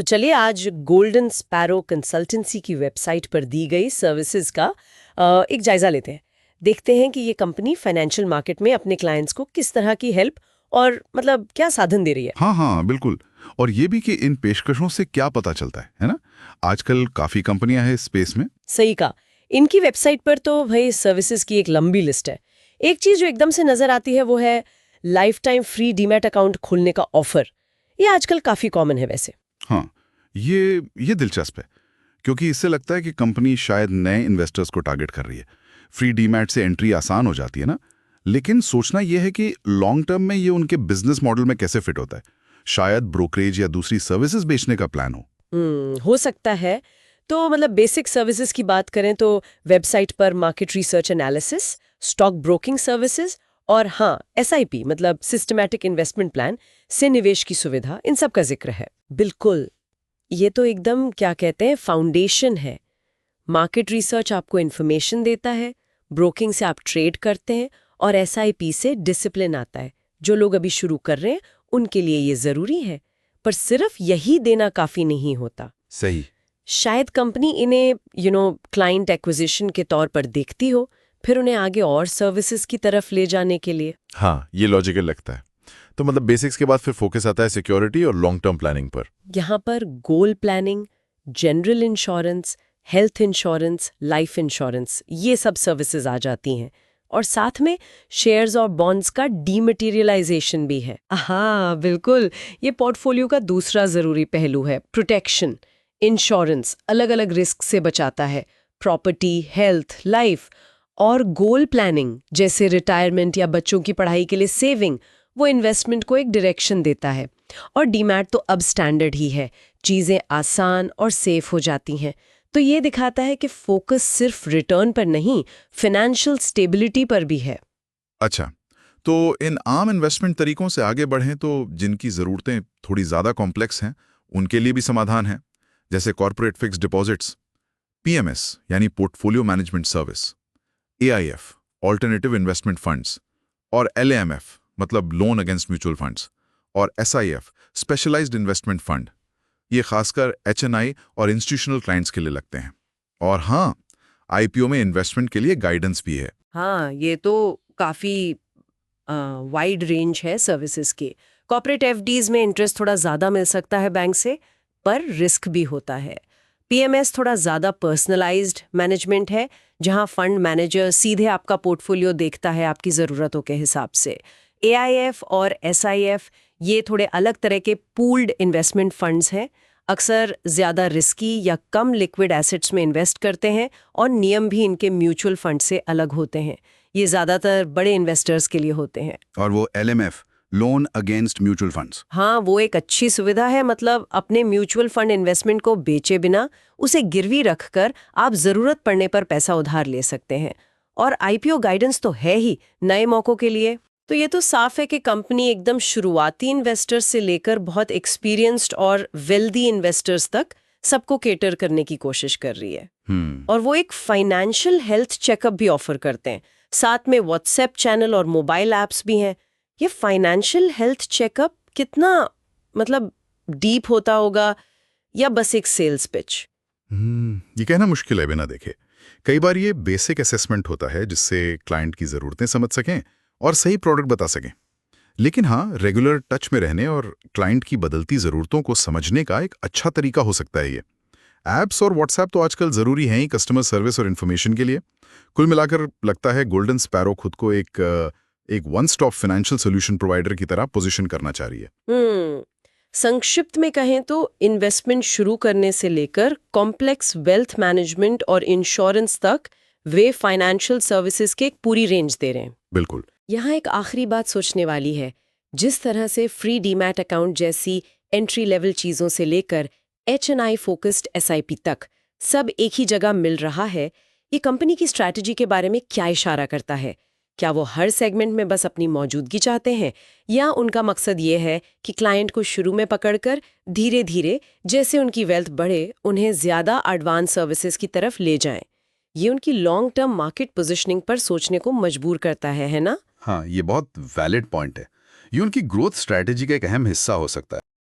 तो चलिए आज गोल्डन स्पैरो कंसल्टेंसी की वेबसाइट पर दी गई सर्विसेज का एक जायजा लेते हैं। देखते हैं कि ये कंपनी फाइनेंशियल मार्केट में अपने क्लाइंट्स को किस तरह की हेल्प और मतलब क्या साधन दे रही है। हाँ हाँ बिल्कुल। और ये भी कि इन पेशकशों से क्या पता चलता है ना। आजकल काफी कंपनियां हैं इस स्पेस में। सही कहा। इनकी वेबसाइट पर तो भाई सर्विसेज की एक लंबी लिस्ट है। एक चीज जो एकदम से नजर आती है वो है life time free demat account खोलने का ऑफर। ये आजकल काफी कॉमन है वैसे। हाँ, ये दिलचस्प है क्योंकि इससे लगता है कि कंपनी शायद नए इन्वेस्टर्स को टारगेट कर रही है। फ्री डीमैट से एंट्री आसान हो जाती है ना, लेकिन सोचना यह है कि लॉन्ग टर्म में ये उनके बिजनेस मॉडल में कैसे फिट होता है। शायद ब्रोकरेज या दूसरी सर्विसेज बेचने का प्लान हो। हो सकता है। तो मतलब बेसिक सर्विसेज की बात करें तो वेबसाइट पर market research analysis, stock broking services और हाँ एसआईपी मतलब सिस्टमैटिक इन्वेस्टमेंट प्लान से निवेश की सुविधा, इन सब का जिक्र है। बिल्कुल, ये तो एकदम क्या कहते हैं फाउंडेशन है। मार्केट रिसर्च आपको इन्फॉर्मेशन देता है, ब्रोकिंग से आप ट्रेड करते हैं और एसआईपी से डिसिप्लिन आता है। जो लोग अभी शुरू कर रहे हैं उनके लिए ये जरूरी है, पर सिर्फ यही देना काफी नहीं होता। सही। शायद कंपनी इन्हें क्लाइंट एक्विजिशन के तौर पर देखती हो, फिर उन्हें आगे और सर्विसेज की तरफ ले जाने के लिए। हाँ, ये लॉजिकल लगता है। तो मतलब बेसिक्स के बाद फिर फोकस आता है सिक्योरिटी और लॉन्ग टर्म प्लानिंग पर। यहाँ पर goal planning, general insurance, health insurance, life insurance, ये सब सर्विसेज आ जाती हैं। और साथ में शेयर्स और बॉन्ड्स का डीमटेरियलाइजेशन भी है। हाँ बिल्कुल, ये पोर्टफोलियो का दूसरा जरूरी पहलू है। प्रोटेक्शन इंश्योरेंस अलग अलग रिस्क से बचाता है, प्रॉपर्टी, हेल्थ, लाइफ। और गोल प्लानिंग जैसे रिटायरमेंट या बच्चों की पढ़ाई के लिए सेविंग, वो इन्वेस्टमेंट को एक डायरेक्शन देता है। और डीमैट तो अब स्टैंडर्ड ही है, चीजें आसान और सेफ हो जाती हैं। तो ये दिखाता है कि फोकस सिर्फ रिटर्न पर नहीं, फाइनेंशियल स्टेबिलिटी पर भी है। अच्छा, तो इन आम इन्वेस्टमेंट तरीकों से आगे बढ़ें तो जिनकी ज़रूरतें थोड़ी ज़्यादा कॉम्प्लेक्स हैं उनके लिए भी समाधान है, जैसे कॉर्पोरेट फिक्स्ड डिपॉजिट्स, पीएमएस यानी portfolio management service, AIF alternative investment funds, और एलएएमएफ मतलब लोन अगेंस्ट म्यूचुअल फंड्स, और एसआईएफ स्पेशलाइज्ड इन्वेस्टमेंट फंड। ये खासकर एचएनआई और इंस्टीट्यूशनल क्लाइंट्स के लिए लगते हैं। और हाँ, आईपीओ में इन्वेस्टमेंट के लिए गाइडेंस भी है। हाँ, ये तो काफी वाइड रेंज है सर्विसेज के। कॉर्पोरेट एफडीज में इंटरेस्ट थोड़ा ज्यादा मिल सकता है बैंक से, पर रिस्क भी होता है। पीएमएस थोड़ा ज्यादा पर्सनलाइज्ड मैनेजमेंट है, जहां फंड मैनेजर सीधे आपका पोर्टफोलियो देखता है आपकी ज़रूरतों के हिसाब से। एआईएफ और एसआईएफ ये थोड़े अलग तरह के पूल्ड इन्वेस्टमेंट फंड्स हैं, अक्सर ज़्यादा रिस्की या कम लिक्विड एसेट्स में इन्वेस्ट करते हैं और नियम भी इनके म्यूचुअल फंड से अलग होते हैं। ये ज़्यादातर बड़े इन्वेस्टर्स के लिए होते हैं। और वो एलएमएफ लोन अगेंस्ट म्यूचुअल फंड्स, हाँ, वो एक अच्छी सुविधा है। मतलब अपने म्यूचुअल फंड इन्वेस्टमेंट को बेचे बिना उसे गिरवी रखकर आप ज़रूरत पड़ने पर पैसा उधार ले सकते हैं। और आईपीओ गाइडेंस तो है ही नए मौकों के लिए। तो ये तो साफ है कि कंपनी एकदम शुरुआती इन्वेस्टर्स से लेकर बहुत एक्सपीरियंस्ड और वेल्दी इन्वेस्टर्स तक सबको केटर करने की कोशिश कर रही है। और वो एक फाइनेंशियल हेल्थ चेकअप भी ऑफर करते हैं, साथ में व्हाट्सएप चैनल और मोबाइल ऐप्स भी हैं। ये फाइनेंशियल हेल्थ चेकअप कितना मतलब डीप होता होगा, या बस एक सेल्स पिच? ये कहना मुश्किल है बिना देखे। कई बार ये बेसिक असेसमेंट होता है जिससे क्लाइंट की ज़रूरतें समझ सकें और सही प्रोडक्ट बता सकें। लेकिन हाँ, रेगुलर टच में रहने और क्लाइंट की बदलती ज़रूरतों को समझने का एक अच्छा तरीका हो सकता है ये। ऐप्स और व्हाट्सएप तो आजकल ज़रूरी हैं ही कस्टमर सर्विस और इन्फॉर्मेशन के लिए। कुल मिलाकर लगता है गोल्डन स्पैरो खुद को एक one stop financial solution provider की तरह पोजीशन करना चाह रही है। संक्षिप्त में कहें तो इन्वेस्टमेंट शुरू करने से लेकर कॉम्प्लेक्स वेल्थ मैनेजमेंट और इंश्योरेंस तक वे फाइनेंशियल सर्विसेज की एक पूरी रेंज दे रहे हैं। बिल्कुल। यहाँ एक आखिरी बात सोचने वाली है। जिस तरह से फ्री डीमैट अकाउंट जैसी एंट्री लेवल चीज़ों से लेकर एचएनआई फोकस्ड एसआईपी तक सब एक ही जगह मिल रहा है, ये कंपनी की स्ट्रैटेजी के बारे में क्या इशारा करता है? क्या वो हर सेगमेंट में बस अपनी मौजूदगी चाहते हैं, या उनका मकसद ये है कि क्लाइंट को शुरू में पकड़कर धीरे धीरे जैसे उनकी वेल्थ बढ़े उन्हें ज़्यादा एडवांस सर्विसेज की तरफ ले जाएं? ये उनकी लॉन्ग टर्म मार्केट पोजीशनिंग पर सोचने को मजबूर करता है ना? हाँ, ये बहुत वैलिड पॉइंट है। ये उनकी ग्रोथ स्ट्रैटेजी का एक अहम हिस्सा हो सकता है।